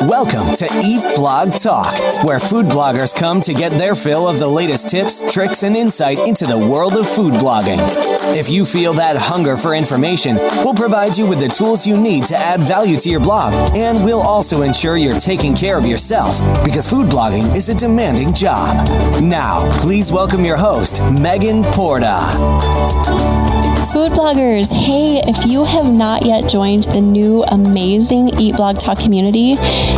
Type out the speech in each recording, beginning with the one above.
Welcome to Eat Blog Talk, where food bloggers come to get their fill of the latest tips, tricks, and insight into the world of food blogging. If you feel that hunger for information, we'll provide you with the tools you need to add value to your blog, and we'll also ensure you're taking care of yourself, because food blogging is a demanding job. Now, please welcome your host, Megan Porta. Food bloggers, hey, if you have not yet joined the new amazing Eat Blog Talk community,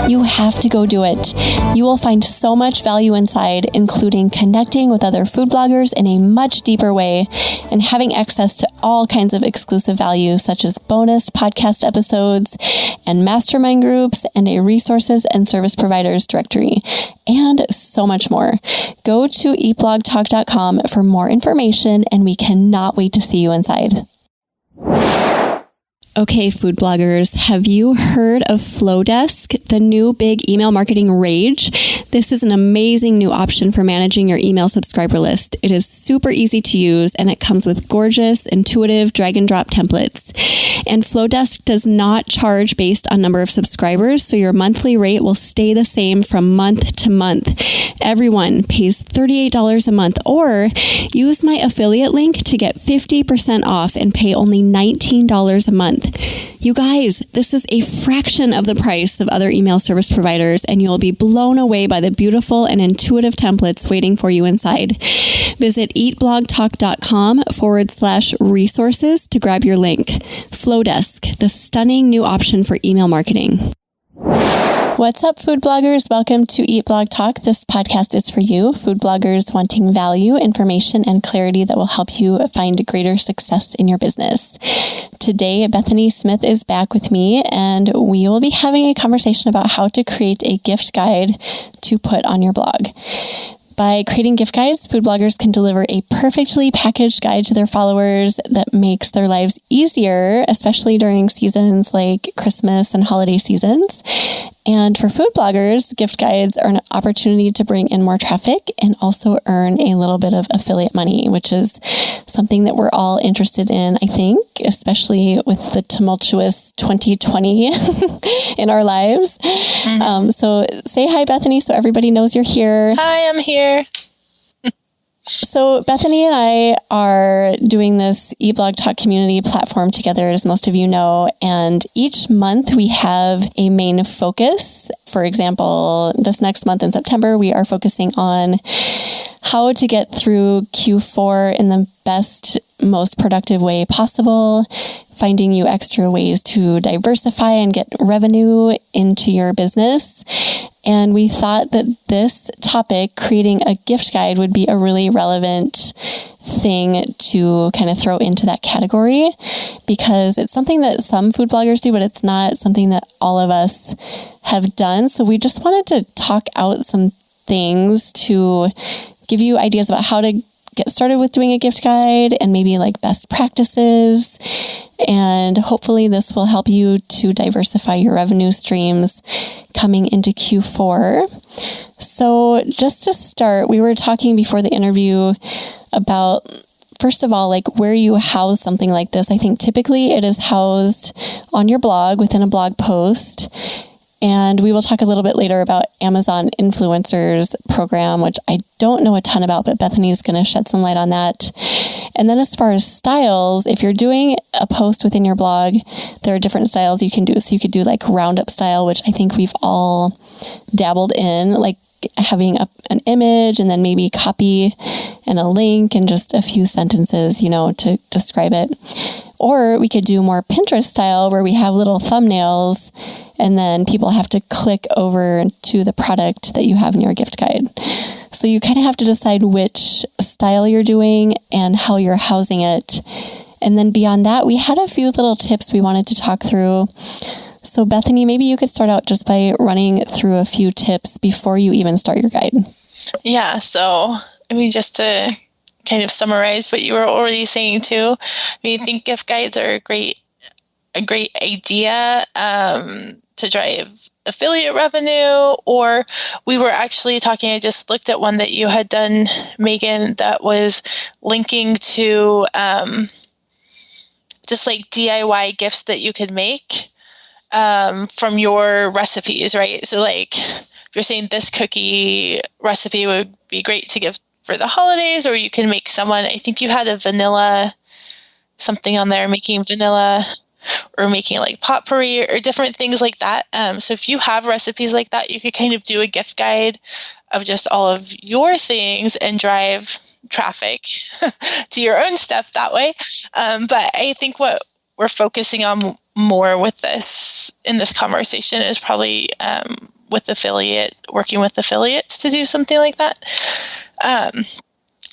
you have to go do it. You will find so much value inside, including connecting with other food bloggers in a much deeper way and having access to all kinds of exclusive value, such as bonus podcast episodes and mastermind groups and a resources and service providers directory, and so much more. Go to eatblogtalk.com for more information, and we cannot wait to see you inside. Okay, food bloggers, have you heard of Flowdesk, the new big email marketing rage? This is an amazing new option for managing your email subscriber list. It is super easy to use, and it comes with gorgeous, intuitive drag and drop templates. And Flowdesk does not charge based on number of subscribers, so your monthly rate will stay the same from month to month. Everyone pays $38 a month, or use my affiliate link to get 50% off and pay only $19 a month. You guys, this is a fraction of the price of other email service providers, and you'll be blown away by the beautiful and intuitive templates waiting for you inside. Visit eatblogtalk.com/resources to grab your link. Flowdesk, the stunning new option for email marketing. What's up, food bloggers? Welcome to Eat Blog Talk. This podcast is for you, food bloggers wanting value, information, and clarity that will help you find greater success in your business. Today, Bethany Smith is back with me, and we will be having a conversation about how to create a gift guide to put on your blog. By creating gift guides, food bloggers can deliver a perfectly packaged guide to their followers that makes their lives easier, especially during seasons like Christmas and holiday seasons. And for food bloggers, gift guides are an opportunity to bring in more traffic and also earn a little bit of affiliate money, which is something that we're all interested in, I think, especially with the tumultuous 2020 in our lives. So say hi, Bethany, so everybody knows you're here. Hi, I'm here. So Bethany and I are doing this Eat Blog Talk community platform together, as most of you know, and each month we have a main focus. For example, this next month in September, we are focusing on how to get through Q4 in the best, most productive way possible, finding you extra ways to diversify and get revenue into your business. And we thought that this topic, creating a gift guide, would be a really relevant thing to kind of throw into that category, because it's something that some food bloggers do, but it's not something that all of us have done. So we just wanted to talk out some things to give you ideas about how to get started with doing a gift guide and maybe like best practices. And hopefully this will help you to diversify your revenue streams coming into Q4. So just to start, we were talking before the interview about, first of all, like where you house something like this. I think typically it is housed on your blog within a blog post. And we will talk a little bit later about Amazon Influencers program, which I don't know a ton about, but Bethany is going to shed some light on that. And then as far as styles, if you're doing a post within your blog, there are different styles you can do. So you could do like roundup style, which I think we've all dabbled in, like having an image and then maybe copy and a link and just a few sentences, to describe it. Or we could do more Pinterest style, where we have little thumbnails and then people have to click over to the product that you have in your gift guide. So you kind of have to decide which style you're doing and how you're housing it. And then beyond that, we had a few little tips we wanted to talk through. So Bethany, maybe you could start out just by running through a few tips before you even start your guide. Yeah, so just to kind of summarize what you were already saying too, I think gift guides are a great idea to drive affiliate revenue. Or we were actually talking, I just looked at one that you had done, Megan, that was linking to just like DIY gifts that you could make. from your recipes, right? So like if you're saying this cookie recipe would be great to give for the holidays, or you can make someone, I think you had a vanilla something on there, making vanilla or making like potpourri or different things like that. So if you have recipes like that, you could kind of do a gift guide of just all of your things and drive traffic to your own stuff that way. But I think what we're focusing on more with this in this conversation is probably working with affiliates to do something like that.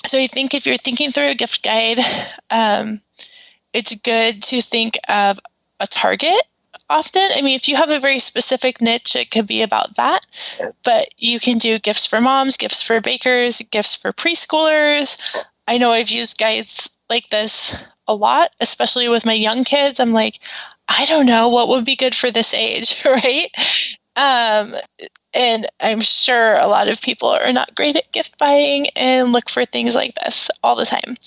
So I think if you're thinking through a gift guide, it's good to think of a target often. I mean, if you have a very specific niche, it could be about that. But you can do gifts for moms, gifts for bakers, gifts for preschoolers. I know I've used guides like this a lot, especially with my young kids. I'm like, I don't know what would be good for this age, right? And I'm sure a lot of people are not great at gift buying and look for things like this all the time.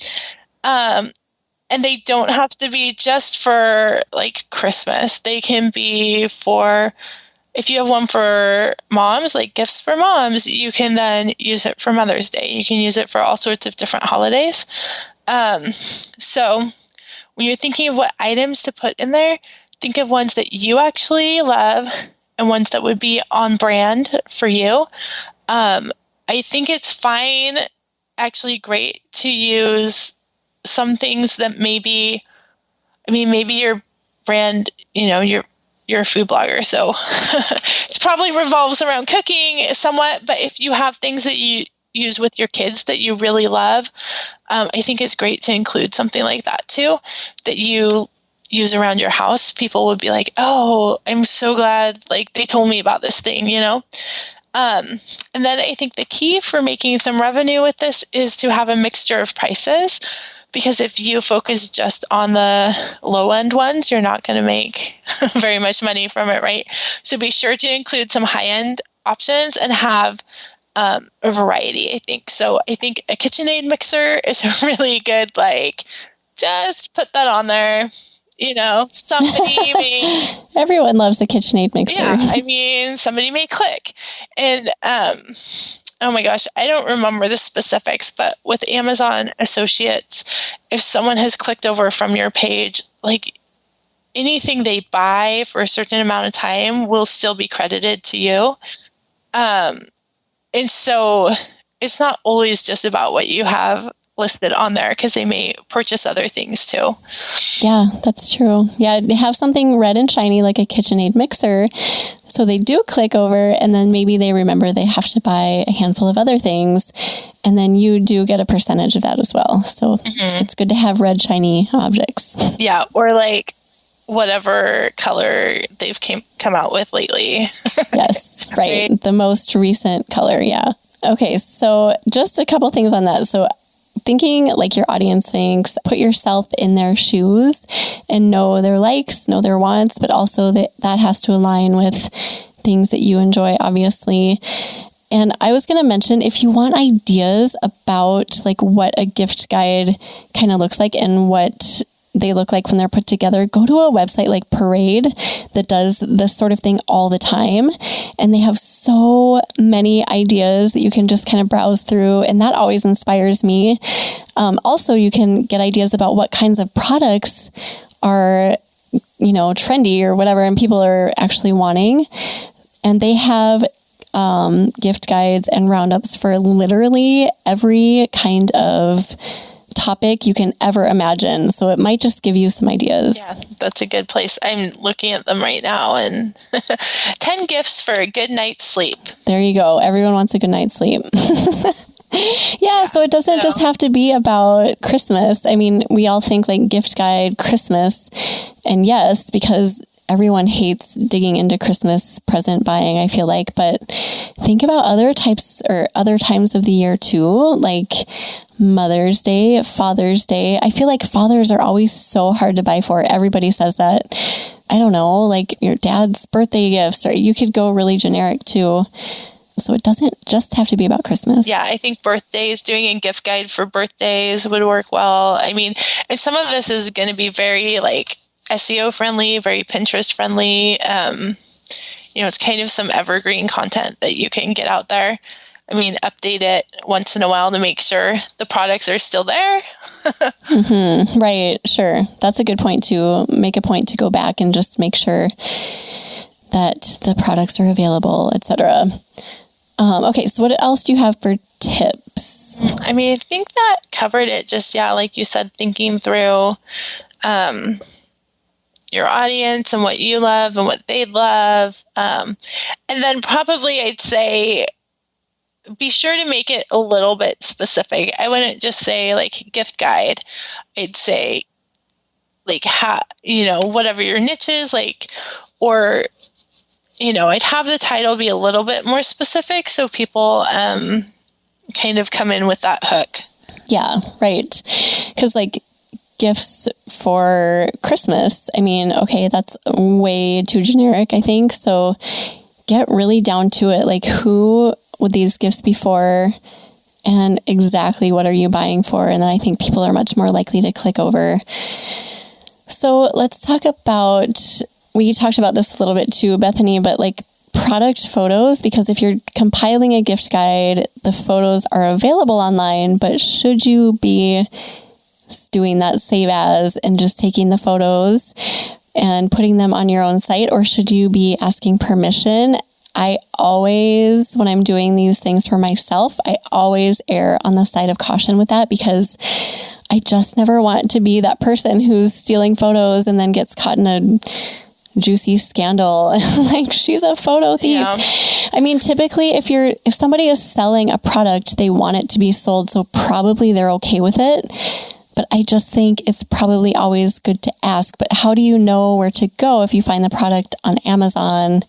And they don't have to be just for like Christmas. They can be for, if you have one for moms, like gifts for moms, you can then use it for Mother's Day. You can use it for all sorts of different holidays. So when you're thinking of what items to put in there, think of ones that you actually love and ones that would be on brand for you. I think it's fine, actually great to use some things that maybe your brand, you're a food blogger, so it probably revolves around cooking somewhat, but if you have things that you use with your kids that you really love, I think it's great to include something like that too, that you use around your house. People would be like, oh, I'm so glad like they told me about this thing, and then I think the key for making some revenue with this is to have a mixture of prices, because if you focus just on the low end ones, you're not going to make very much money from it, right? So be sure to include some high end options and have a variety, I think. So I think a KitchenAid mixer is a really good, like, just put that on there. Somebody may... Everyone loves the KitchenAid mixer. Yeah, I mean, somebody may click. And, oh my gosh, I don't remember the specifics, but with Amazon Associates, if someone has clicked over from your page, like anything they buy for a certain amount of time will still be credited to you. And so it's not always just about what you have listed on there, because they may purchase other things too. Yeah, that's true. Yeah, have something red and shiny like a KitchenAid mixer, so they do click over, and then maybe they remember they have to buy a handful of other things, and then you do get a percentage of that as well. So It's good to have red shiny objects. Yeah, or like whatever color they've come out with lately. Yes, right. The most recent color, yeah. Okay, so just a couple things on that. So thinking like your audience thinks, put yourself in their shoes and know their likes, know their wants, but also that has to align with things that you enjoy, obviously. And I was going to mention, if you want ideas about like what a gift guide kind of looks like and what they look like when they're put together, go to a website like Parade that does this sort of thing all the time. And they have so many ideas that you can just kind of browse through. And that always inspires me. Also, you can get ideas about what kinds of products are, trendy or whatever, and people are actually wanting. And they have gift guides and roundups for literally every kind of topic you can ever imagine. So it might just give you some ideas. Yeah, that's a good place. I'm looking at them right now, and 10 gifts for a good night's sleep. There you go. Everyone wants a good night's sleep. Yeah, so it doesn't just have to be about Christmas. I mean, we all think like gift guide Christmas, and yes, because everyone hates digging into Christmas present buying, I feel like, but think about other types or other times of the year too, like Mother's Day, Father's Day. I feel like fathers are always so hard to buy for. Everybody says that. I don't know, like your dad's birthday gifts, or you could go really generic too. So it doesn't just have to be about Christmas. Yeah, I think birthdays, doing a gift guide for birthdays would work well. I mean, and some of this is going to be very like SEO friendly, very Pinterest friendly. It's kind of some evergreen content that you can get out there. I mean, update it once in a while to make sure the products are still there. Mm-hmm. Right. Sure. That's a good point to make a point to go back and just make sure that the products are available, etc. Okay. So what else do you have for tips? I mean, I think that covered it. Just, like you said, thinking through your audience and what you love and what they love. And then probably I'd say, be sure to make it a little bit specific. I wouldn't just say like gift guide. I'd say like, whatever your niche is, like, or, I'd have the title be a little bit more specific so people kind of come in with that hook. Yeah, right. Because like gifts for Christmas, I mean, okay, that's way too generic, I think. So get really down to it. Like, who would these gifts be for, and exactly what are you buying for? And then I think people are much more likely to click over. So let's talk about, we talked about this a little bit too, Bethany, but like product photos, because if you're compiling a gift guide, the photos are available online, but should you be doing that save as and just taking the photos and putting them on your own site, or should you be asking permission? I always, when I'm doing these things for myself, I always err on the side of caution with that, because I just never want to be that person who's stealing photos and then gets caught in a juicy scandal. Like, she's a photo thief. Yeah. I mean, typically if somebody is selling a product, they want it to be sold, so probably they're okay with it. But I just think it's probably always good to ask. But how do you know where to go if you find the product on Amazon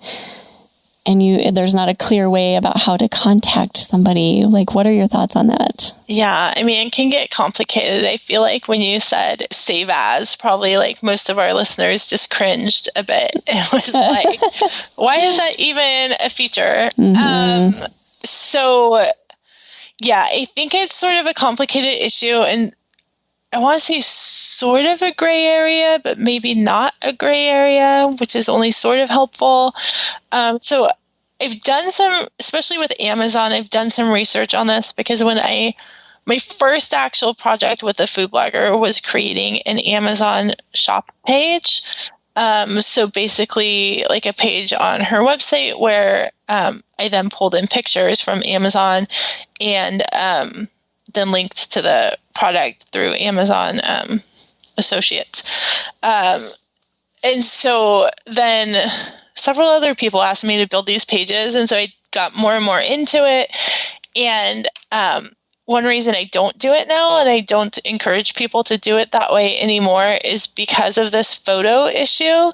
and there's not a clear way about how to contact somebody? Like, what are your thoughts on that? Yeah, I mean, it can get complicated. I feel like when you said save as, probably like most of our listeners just cringed a bit. It was like, why is that even a feature? Mm-hmm. So yeah, I think it's sort of a complicated issue, and I want to say sort of a gray area, but maybe not a gray area, which is only sort of helpful. So I've done some, especially with Amazon, I've done some research on this, because when my first actual project with a food blogger was creating an Amazon shop page. So basically like a page on her website where I then pulled in pictures from Amazon and then linked to the product through Amazon Associates. And so then several other people asked me to build these pages, and so I got more and more into it. And one reason I don't do it now, and I don't encourage people to do it that way anymore, is because of this photo issue.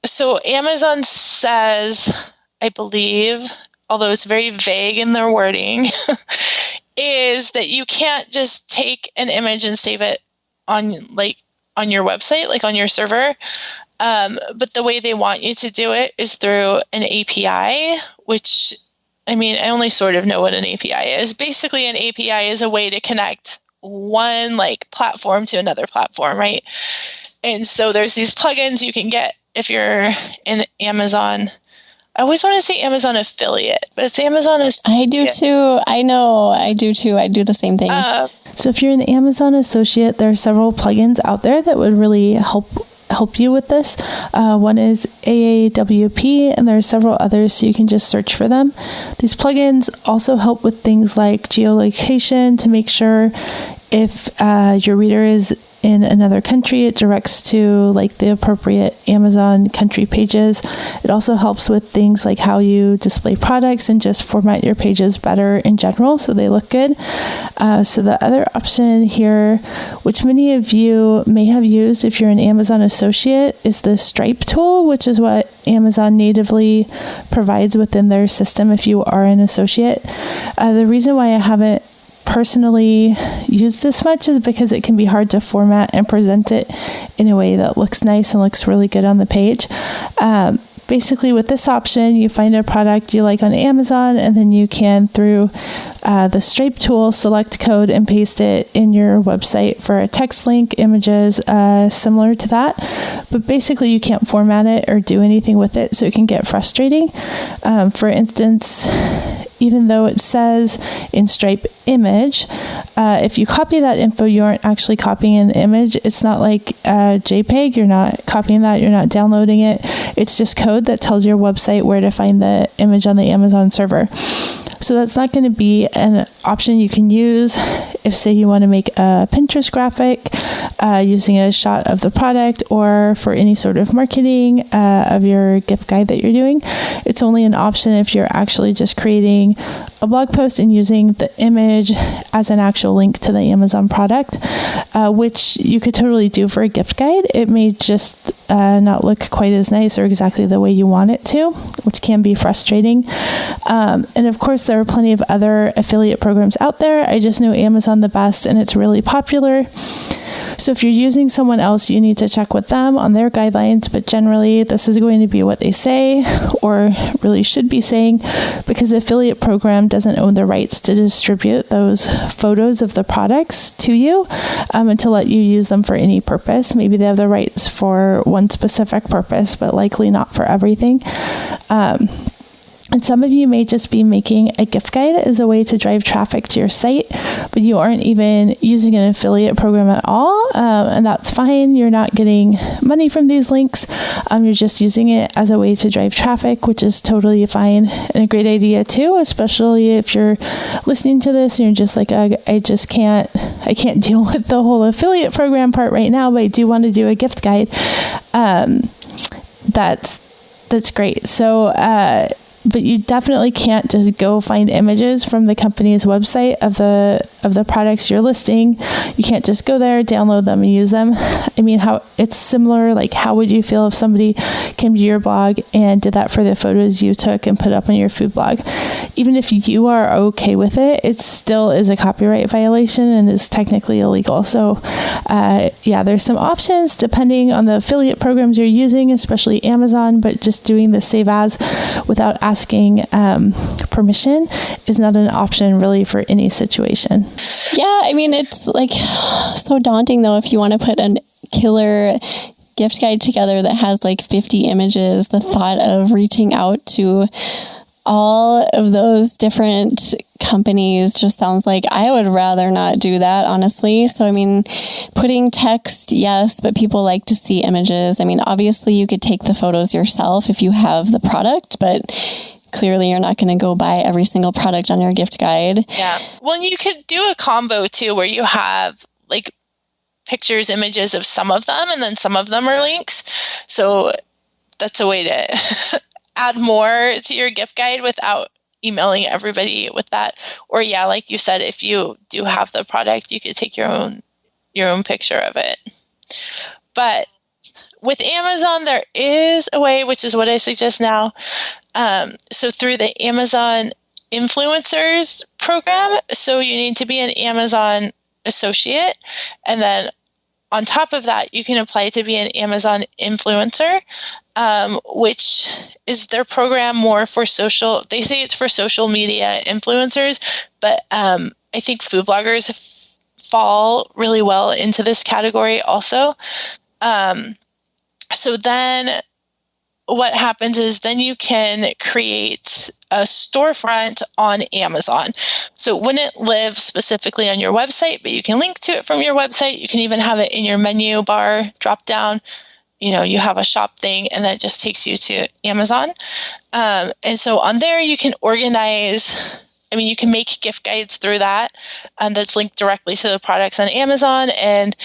So Amazon says, I believe, although it's very vague in their wording, is that you can't just take an image and save it on your website, like on your server. But the way they want you to do it is through an API, which, I mean, I only sort of know what an API is. Basically, an API is a way to connect one like platform to another platform, right? And so there's these plugins you can get if you're in Amazon. I always want to say Amazon affiliate, but it's Amazon associate. I do too. I know. I do too. I do the same thing. So if you're an Amazon associate, there are several plugins out there that would really help you with this. One is AAWP, and there are several others, so you can just search for them. These plugins also help with things like geolocation, to make sure if your reader is in another country, it directs to like the appropriate Amazon country pages. It also helps with things like how you display products and just format your pages better in general so they look good. So the other option here, which many of you may have used if you're an Amazon associate, is the Stripe tool, which is what Amazon natively provides within their system if you are an associate. The reason why I haven't personally use this much is because it can be hard to format and present it in a way that looks nice and looks really good on the page. But basically with this option, you find a product you like on Amazon, and then you can, through the Stripe tool, select code and paste it in your website for a text link, images, similar to that. But basically you can't format it or do anything with it, so it can get frustrating. For instance, even though it says in Stripe image, if you copy that info, you aren't actually copying an image. It's not like JPEG. You're not copying that. You're not downloading it. It's just code that tells your website where to find the image on the Amazon server. So that's not going to be an option you can use if, say, you want to make a Pinterest graphic using a shot of the product, or for any sort of marketing of your gift guide that you're doing. It's only an option if you're actually just creating a blog post and using the image as an actual link to the Amazon product, which you could totally do for a gift guide. It may just not look quite as nice or exactly the way you want it to, which can be frustrating. And of course, there are plenty of other affiliate programs out there. I just know Amazon the best, and it's really popular. So if you're using someone else, you need to check with them on their guidelines, but generally this is going to be what they say, or really should be saying, because the affiliate program doesn't own the rights to distribute those photos of the products to you and to let you use them for any purpose. Maybe they have the rights for one specific purpose, but likely not for everything. And some of you may just be making a gift guide as a way to drive traffic to your site, but you aren't even using an affiliate program at all. And that's fine. You're not getting money from these links. You're just using it as a way to drive traffic, which is totally fine and a great idea too, especially if you're listening to this and you're just like, I can't deal with the whole affiliate program part right now, but I do want to do a gift guide. That's great. So, but you definitely can't just go find images from the company's website of the products you're listing. You can't just go there, download them, and use them. I mean, how it's similar. Like, how would you feel if somebody came to your blog and did that for the photos you took and put up on your food blog? Even if you are okay with it, it still is a copyright violation and is technically illegal. So, there's some options depending on the affiliate programs you're using, especially Amazon. But just doing the save as without asking permission is not an option really for any situation. Yeah, I mean, it's like so daunting though if you want to put a killer gift guide together that has like 50 images. The thought of reaching out to all of those different companies just sounds like I would rather not do that, honestly. So, I mean, putting text, yes, but people like to see images. I mean, obviously you could take the photos yourself if you have the product, but clearly you're not going to go buy every single product on your gift guide. Yeah. Well, you could do a combo too, where you have like pictures, images of some of them, and then some of them are links. So that's a way to add more to your gift guide without emailing everybody with that. Or yeah, like you said, if you do have the product, you could take your own picture of it. But with Amazon, there is a way, which is what I suggest now. So through the Amazon Influencers program, so you need to be an Amazon associate, and then on top of that, you can apply to be an Amazon influencer, which is their program more for social. They say it's for social media influencers, but I think food bloggers fall really well into this category also. So then what happens is then you can create a storefront on Amazon. So it wouldn't live specifically on your website, but you can link to it from your website. You can even have it in your menu bar drop down. You know, you have a shop thing, and that just takes you to Amazon. And so on there, you can organize, I mean, you can make gift guides through that, and that's linked directly to the products on Amazon. And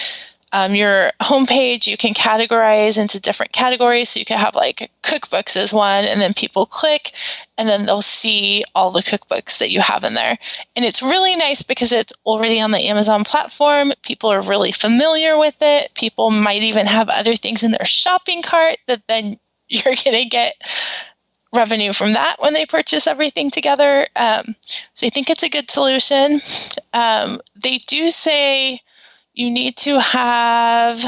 your homepage, you can categorize into different categories. So you can have like cookbooks as one, and then people click, and then they'll see all the cookbooks that you have in there. And it's really nice because it's already on the Amazon platform. People are really familiar with it. People might even have other things in their shopping cart that then you're going to get revenue from that when they purchase everything together. So I think it's a good solution. They do say you need to have,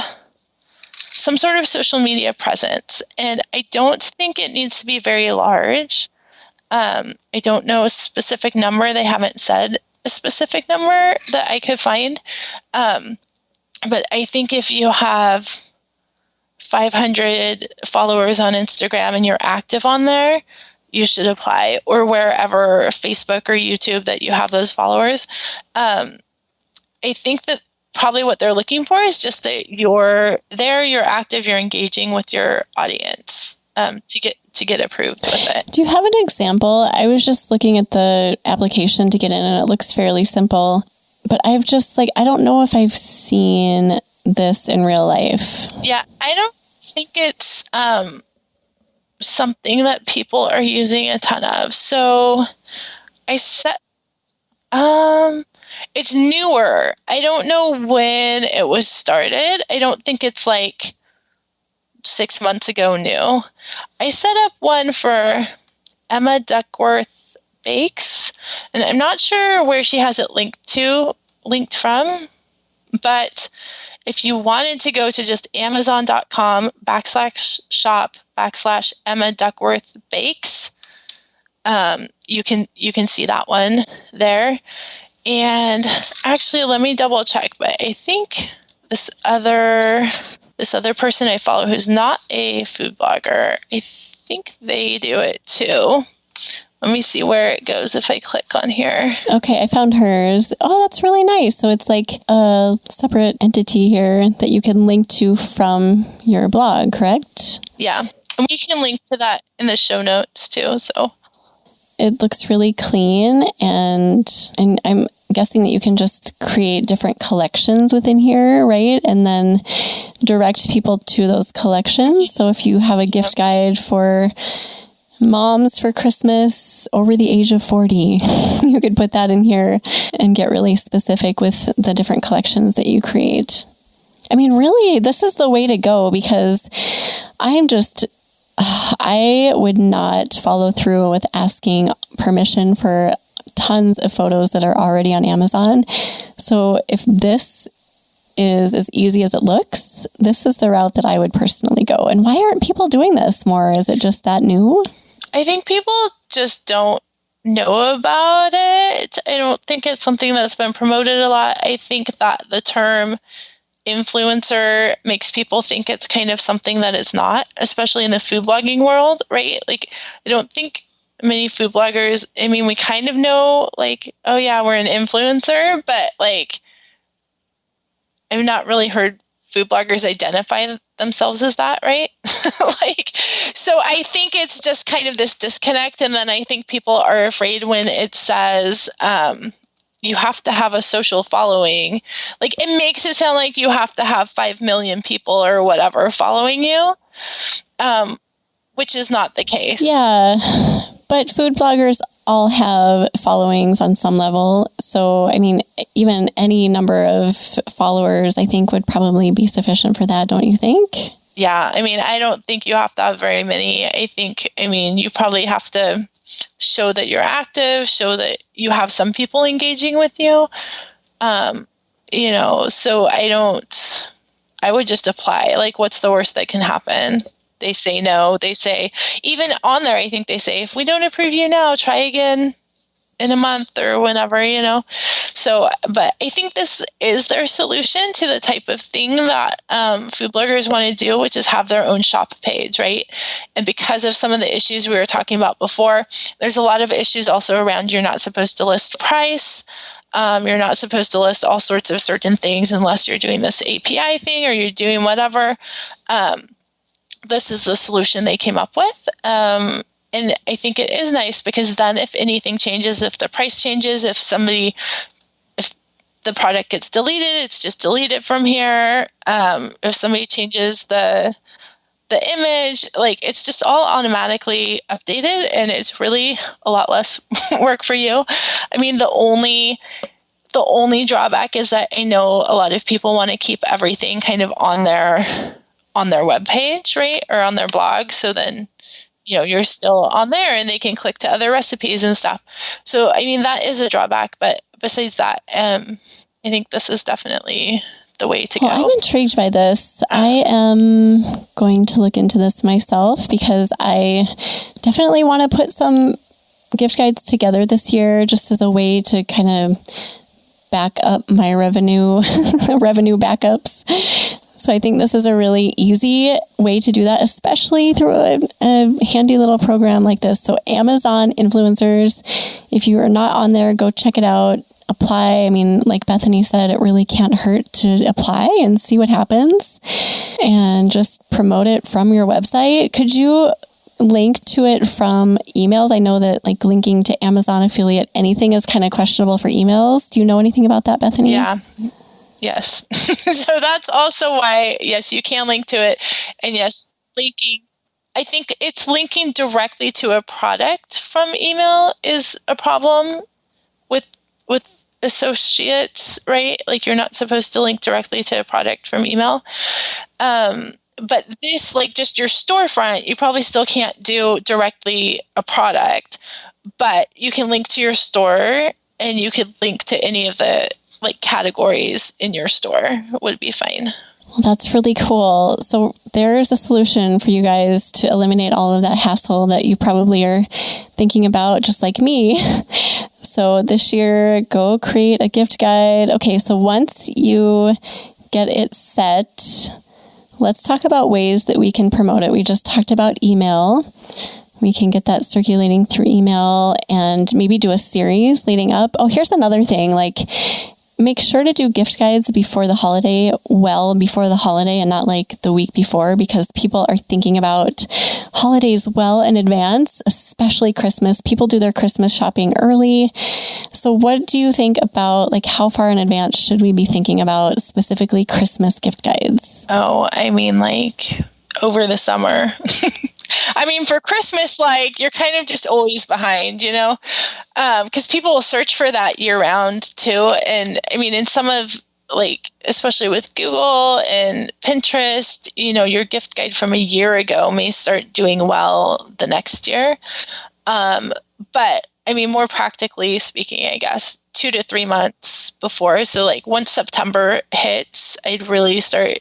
some sort of social media presence. And I don't think it needs to be very large. I don't know a specific number. They haven't said a specific number that I could find. But I think if you have 500 followers on Instagram and you're active on there, you should apply, or wherever, Facebook or YouTube, that you have those followers. I think that probably what they're looking for is just that you're there, you're active, you're engaging with your audience to get approved with it. Do you have an example? I was just looking at the application to get in, and it looks fairly simple. But I've just I don't know if I've seen this in real life. Yeah, I don't think it's something that people are using a ton of. So I set, it's newer. I don't know when it was started. I don't think it's 6 months ago new. I set up one for Emma Duckworth Bakes, and I'm not sure where she has it linked from, but if you wanted to go to just amazon.com/shop/Emma Duckworth Bakes, you can see that one there. And actually, let me double check, but I think this other person I follow who's not a food blogger, I think they do it too. Let me see where it goes if I click on here. Okay, I found hers. Oh, that's really nice. So it's like a separate entity here that you can link to from your blog, correct? Yeah, and we can link to that in the show notes too. So it looks really clean, and I'm guessing that you can just create different collections within here, right? And then direct people to those collections. So if you have a gift guide for moms for Christmas over the age of 40, you could put that in here and get really specific with the different collections that you create. I mean, really, this is the way to go, because I would not follow through with asking permission for tons of photos that are already on Amazon. So if this is as easy as it looks, this is the route that I would personally go. And why aren't people doing this more? Is it just that new? I think people just don't know about it. I don't think it's something that's been promoted a lot. I think that the term influencer makes people think it's kind of something that it's not, especially in the food blogging world, right? I don't think many food bloggers, I mean, we kind of know, oh yeah, we're an influencer, but I've not really heard food bloggers identify themselves as that, right? So I think it's just kind of this disconnect. And then I think people are afraid when it says you have to have a social following. It makes it sound like you have to have 5 million people or whatever following you, which is not the case. Yeah, but food bloggers all have followings on some level. So, I mean, even any number of followers, I think, would probably be sufficient for that, don't you think? Yeah, I mean, I don't think you have to have very many. I mean, you probably have to show that you're active, show that you have some people engaging with you. So I would just apply. What's the worst that can happen? They say no. They say, even on there, I think they say, if we don't approve you now, try again in a month or whenever, So, but I think this is their solution to the type of thing that food bloggers want to do, which is have their own shop page, right? And because of some of the issues we were talking about before, there's a lot of issues also around you're not supposed to list price. You're not supposed to list all sorts of certain things unless you're doing this API thing or you're doing whatever. This is the solution they came up with. And I think it is nice because then if anything changes, if the price changes, if the product gets deleted, it's just deleted from here. If somebody changes the image, it's just all automatically updated and it's really a lot less work for you. I mean, the only drawback is that I know a lot of people want to keep everything kind of on their webpage, right? Or on their blog. So then, you're still on there and they can click to other recipes and stuff. So, I mean, that is a drawback, but besides that, I think this is definitely the way to go. Well, I'm intrigued by this. I am going to look into this myself because I definitely want to put some gift guides together this year just as a way to kind of back up my revenue backups. So I think this is a really easy way to do that, especially through a handy little program like this. So Amazon influencers, if you are not on there, go check it out. Apply. I mean, like Bethany said, it really can't hurt to apply and see what happens and just promote it from your website. Could you link to it from emails? I know that like linking to Amazon affiliate anything is kind of questionable for emails. Do you know anything about that, Bethany? Yeah. Yes. So that's also why, yes, you can link to it. And yes, linking, I think it's linking directly to a product from email is a problem with associates, right? Like you're not supposed to link directly to a product from email. But this, like just your storefront, you probably still can't do directly a product, but you can link to your store and you could link to any of the like categories in your store would be fine. Well, that's really cool. So there's a solution for you guys to eliminate all of that hassle that you probably are thinking about, just like me. So this year, go create a gift guide. Okay, so once you get it set, let's talk about ways that we can promote it. We just talked about email. We can get that circulating through email and maybe do a series leading up. Oh, here's another thing. Like, make sure to do gift guides before the holiday, well before the holiday and not like the week before, because people are thinking about holidays well in advance, especially Christmas. People do their Christmas shopping early. So what do you think about like how far in advance should we be thinking about specifically Christmas gift guides? Oh, I mean like over the summer. I mean, for Christmas, like you're kind of just always behind, you know, because people will search for that year round too. And I mean, in some of like, especially with Google and Pinterest, you know, your gift guide from a year ago may start doing well the next year. But I mean, more practically speaking, I guess 2 to 3 months before. So like once September hits, I'd really start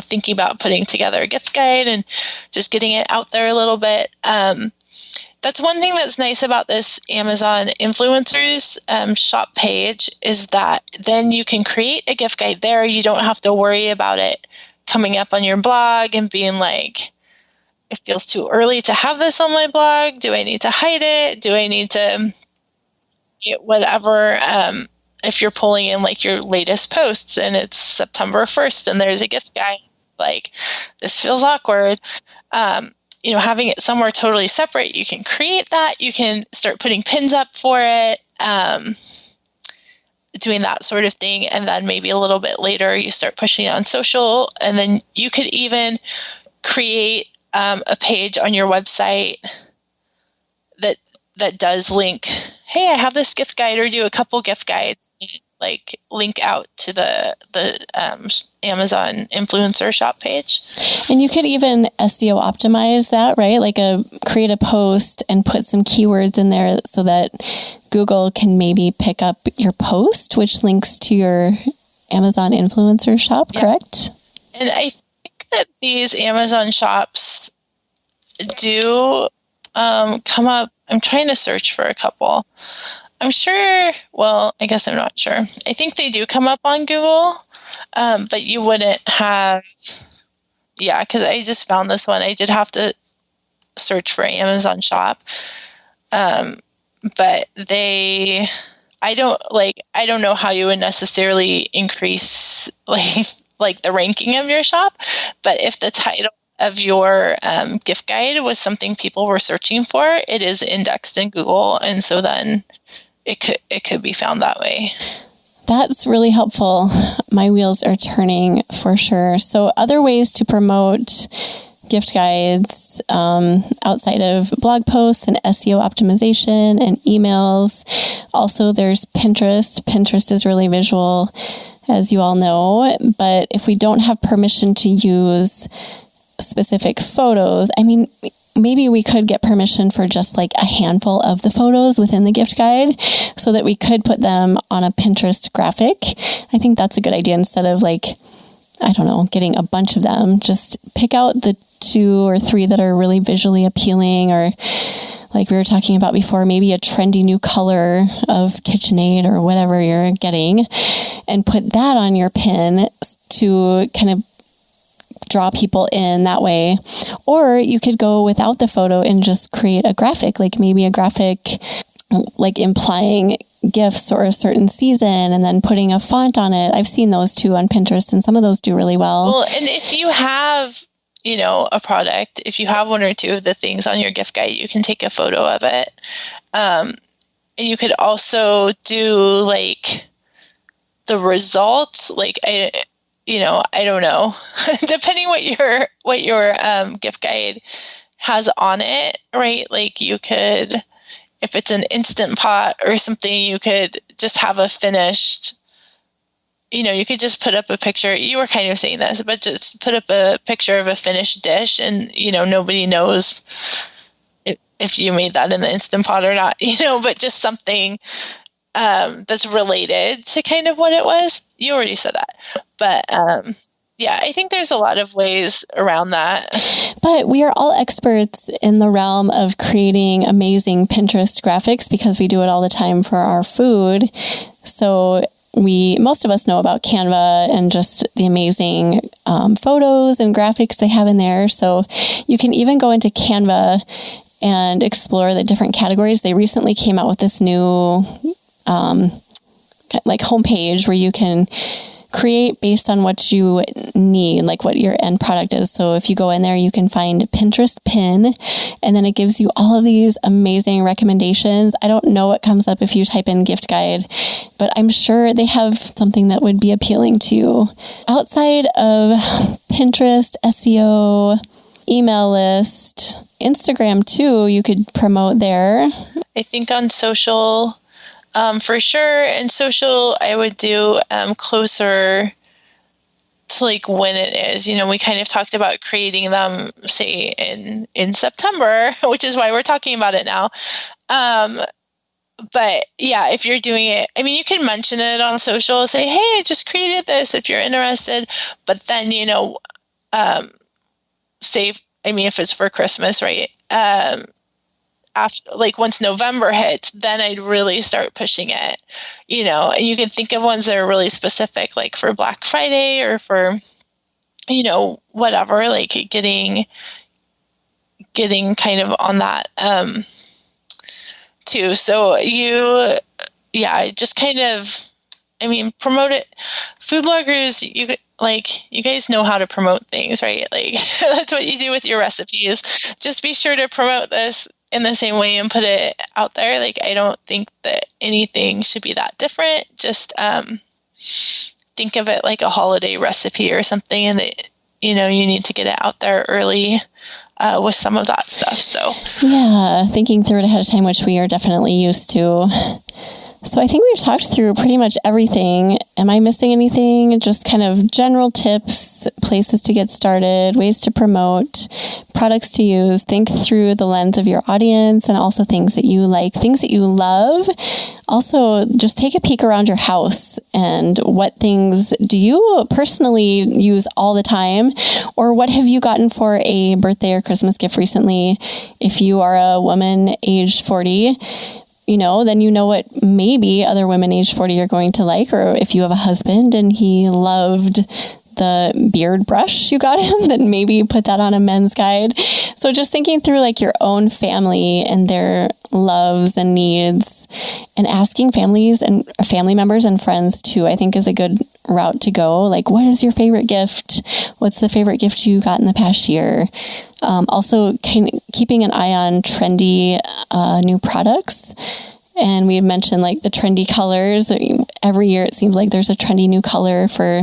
thinking about putting together a gift guide and just getting it out there a little bit. That's one thing that's nice about this Amazon influencers shop page is that then you can create a gift guide there. You don't have to worry about it coming up on your blog and being like, it feels too early to have this on my blog. Do I need to hide it? Do I need to whatever? If you're pulling in like your latest posts and it's September 1st and there's a gift guide, like this feels awkward. Having it somewhere totally separate, you can create that. You can start putting pins up for it, doing that sort of thing. And then maybe a little bit later, you start pushing it on social. And then you could even create a page on your website that does link, hey, I have this gift guide, or do a couple gift guides, like link out to the Amazon influencer shop page. And you could even SEO optimize that, right? Like create a post and put some keywords in there so that Google can maybe pick up your post, which links to your Amazon influencer shop, correct? And I think that these Amazon shops do come up. I'm trying to search for a couple. I'm sure, well, I guess I'm not sure. I think they do come up on Google, but you wouldn't have, because I just found this one. I did have to search for Amazon shop, but I don't know how you would necessarily increase like the ranking of your shop, but if the title of your gift guide was something people were searching for, it is indexed in Google, and so then it could be found that way. That's really helpful. My wheels are turning for sure. So other ways to promote gift guides outside of blog posts and SEO optimization and emails. Also, there's Pinterest. Pinterest is really visual, as you all know, but if we don't have permission to use specific photos, I mean, maybe we could get permission for just like a handful of the photos within the gift guide so that we could put them on a Pinterest graphic. I think that's a good idea instead of like, I don't know, getting a bunch of them. Just pick out the 2 or 3 that are really visually appealing, or like we were talking about before, maybe a trendy new color of KitchenAid or whatever you're getting, and put that on your pin to kind of draw people in that way. Or you could go without the photo and just create a graphic, like maybe a graphic like implying gifts or a certain season and then putting a font on it. I've seen those too on Pinterest, and some of those do really well. Well, and if you have, you know, a product, if you have 1 or 2 of the things on your gift guide, you can take a photo of it. And you could also do like the results, like I don't know, depending what your gift guide has on it, right? Like you could, if it's an Instant Pot or something, you could just have a finished, you know, you could just put up a picture. You were kind of saying this, but just put up a picture of a finished dish, and, you know, nobody knows if you made that in the Instant Pot or not, you know, but just something that's related to kind of what it was. You already said that. But yeah, I think there's a lot of ways around that. But we are all experts in the realm of creating amazing Pinterest graphics because we do it all the time for our food. So most of us know about Canva and just the amazing photos and graphics they have in there. So you can even go into Canva and explore the different categories. They recently came out with this new like homepage where you can create based on what you need, like what your end product is. So if you go in there, you can find Pinterest pin, and then it gives you all of these amazing recommendations. I don't know what comes up if you type in gift guide, but I'm sure they have something that would be appealing to you. Outside of Pinterest, SEO, email list, Instagram too, you could promote there. I think on social, for sure. And social, I would do closer to like when it is. You know, we kind of talked about creating them, say, in September, which is why we're talking about it now. But yeah, if you're doing it, I mean, you can mention it on social, say, hey, I just created this if you're interested. But then, you know, say, I mean, if it's for Christmas, right? After, like once November hits, then I'd really start pushing it, you know, and you can think of ones that are really specific, like for Black Friday or for, you know, whatever, like getting kind of on that, too. So just kind of, I mean, promote it. Food bloggers, you guys know how to promote things, right? Like that's what you do with your recipes. Just be sure to promote this in the same way and put it out there. Like, I don't think that anything should be that different. Just think of it like a holiday recipe or something, and that, you know, you need to get it out there early with some of that stuff. So yeah, thinking through it ahead of time, which we are definitely used to. So I think we've talked through pretty much everything. Am I missing anything? Just kind of general tips, places to get started, ways to promote, products to use. Think through the lens of your audience, and also things that you like, things that you love. Also, just take a peek around your house and what things do you personally use all the time, or what have you gotten for a birthday or Christmas gift recently? If you are a woman aged 40, you know, then you know what maybe other women age 40 are going to like. Or if you have a husband and he loved the beard brush you got him, then maybe put that on a men's guide. So just thinking through like your own family and their loves and needs, and asking families and family members and friends too, I think is a good route to go. Like, what is your favorite gift? What's the favorite gift you got in the past year? Also, keeping an eye on trendy new products. And we had mentioned like the trendy colors. Every year it seems like there's a trendy new color for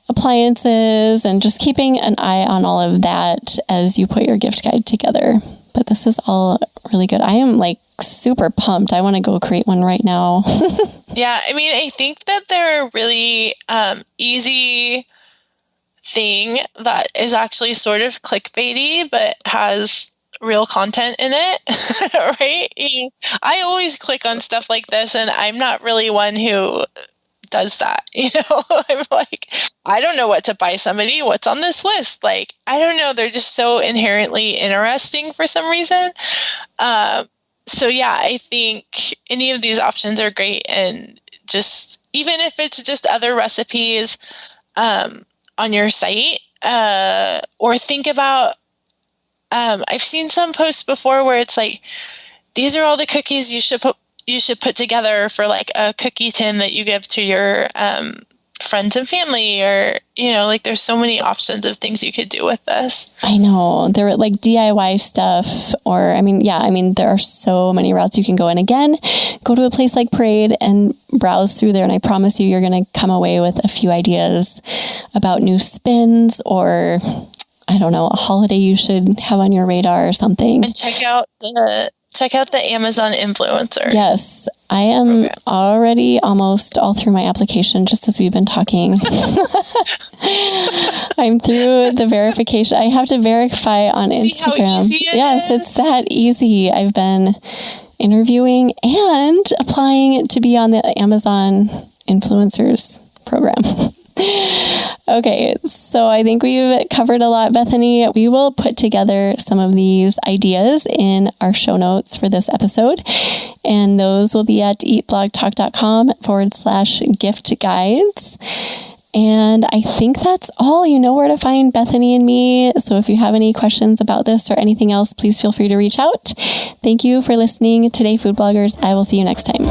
appliances, and just keeping an eye on all of that as you put your gift guide together. But this is all really good. I am like super pumped. I want to go create one right now. Yeah, I mean, I think that they're a really easy thing that is actually sort of clickbaity, but has real content in it, right? I always click on stuff like this, and I'm not really one who does that. I'm like, I don't know what to buy somebody. What's on this list? Like, I don't know. They're just so inherently interesting for some reason. So yeah, I think any of these options are great. And just, even if it's just other recipes on your site, or think about, I've seen some posts before where it's like, these are all the cookies you should put together for like a cookie tin that you give to your friends and family, or like there's so many options of things you could do with this. I know, there are like DIY stuff, or there are so many routes you can go. And again, go to a place like Parade and browse through there, and I promise you, you're going to come away with a few ideas about new spins, or I don't know, a holiday you should have on your radar or something. And check out the Amazon influencers. Yes, I am already almost all through my application, just as we've been talking. I'm through the verification. I have to verify on Instagram. See how easy it is? It's that easy. I've been interviewing and applying to be on the Amazon influencers program. Okay, so I think we've covered a lot, Bethany. We will put together some of these ideas in our show notes for this episode, and those will be at eatblogtalk.com/gift guides. And I think that's all. You know where to find Bethany and me. So if you have any questions about this or anything else, please feel free to reach out. Thank you for listening today, food bloggers. I will see you next time.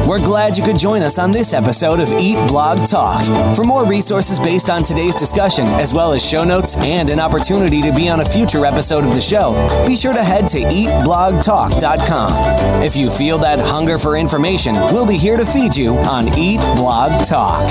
We're glad you could join us on this episode of Eat Blog Talk. For more resources based on today's discussion, as well as show notes and an opportunity to be on a future episode of the show, be sure to head to eatblogtalk.com. If you feel that hunger for information, we'll be here to feed you on Eat Blog Talk.